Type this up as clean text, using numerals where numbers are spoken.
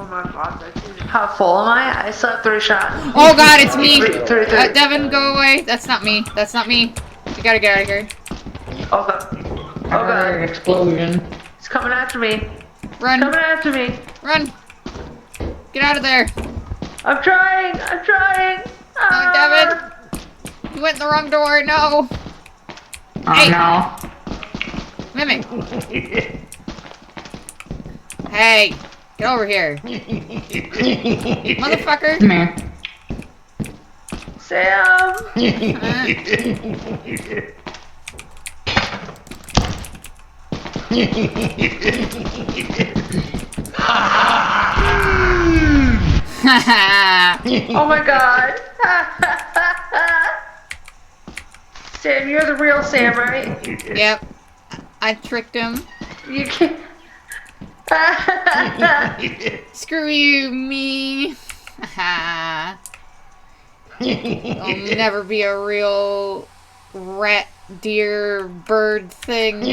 Oh my god, how full am I? I still have 3 shots. Oh god, it's me! Three. Devin, go away. That's not me. That's not me. You gotta get out of here. Oh god. Oh god. Explosion. He's coming after me. Run. Coming after me. Run. Get out of there. I'm trying. I'm trying. Oh, Devin. You went in the wrong door. No. Oh Hey. no. Mimic. Hey. Get over here. Motherfucker. Come here. Sam. Oh my god. Sam, you're the real Sam, right? Yep. I tricked him. You can't. Screw you, me. I'll never be a real rat, deer, bird thing.